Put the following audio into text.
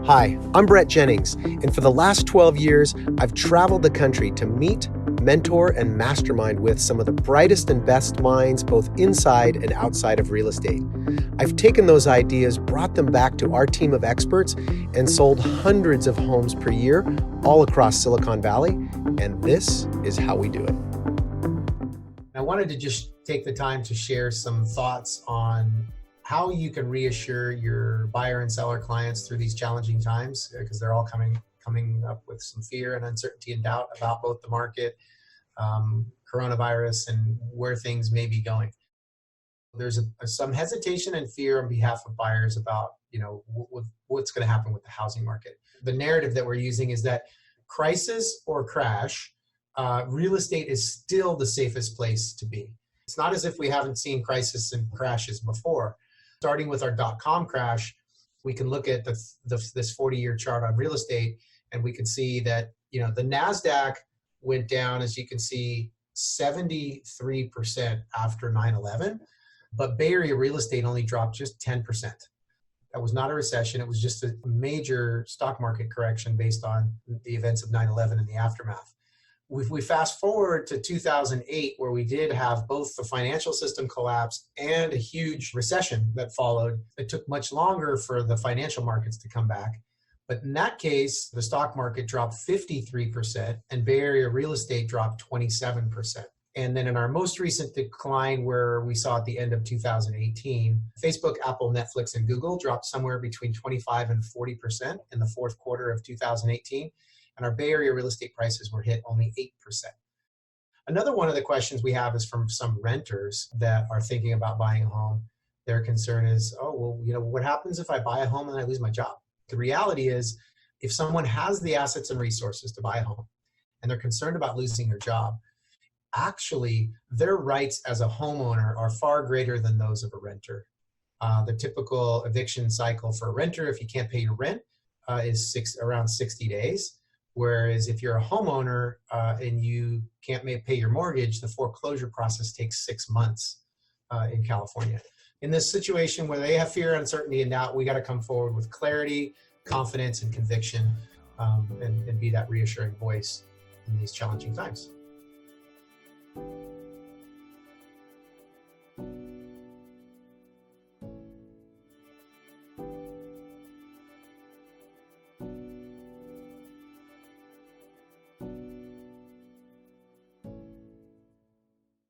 Hi, I'm Brett Jennings, and for the last 12 years, I've traveled the country to meet, mentor, and mastermind with some of the brightest and best minds both inside and outside of real estate. I've taken those ideas, brought them back to our team of experts, and sold hundreds of homes per year all across Silicon Valley, and this is how we do it. I wanted to just take the time to share some thoughts on how you can reassure your buyer and seller clients through these challenging times, because they're all coming up with some fear and uncertainty and doubt about both the market, coronavirus, and where things may be going. There's some hesitation and fear on behalf of buyers about, what's going to happen with the housing market. The narrative that we're using is that crisis or crash, real estate is still the safest place to be. It's not as if we haven't seen crisis and crashes before. Starting with our .com crash, we can look at this 40-year chart on real estate, and we can see that the NASDAQ went down, as you can see, 73% after 9/11, but Bay Area real estate only dropped just 10%. That was not a recession. It was just a major stock market correction based on the events of 9/11 and the aftermath. If we fast forward to 2008, where we did have both the financial system collapse and a huge recession that followed, it took much longer for the financial markets to come back. But in that case, the stock market dropped 53% and Bay Area real estate dropped 27%. And then in our most recent decline, where we saw at the end of 2018, Facebook, Apple, Netflix, and Google dropped somewhere between 25 and 40% in the fourth quarter of 2018. And our Bay Area real estate prices were hit only 8%. Another one of the questions we have is from some renters that are thinking about buying a home. Their concern is, what happens if I buy a home and I lose my job? The reality is, if someone has the assets and resources to buy a home and they're concerned about losing their job, actually their rights as a homeowner are far greater than those of a renter. The typical eviction cycle for a renter, if you can't pay your rent, is around 60 days. Whereas if you're a homeowner and you can't pay your mortgage, the foreclosure process takes 6 months in California. In this situation where they have fear, uncertainty, and doubt, we got to come forward with clarity, confidence, and conviction, and be that reassuring voice in these challenging times.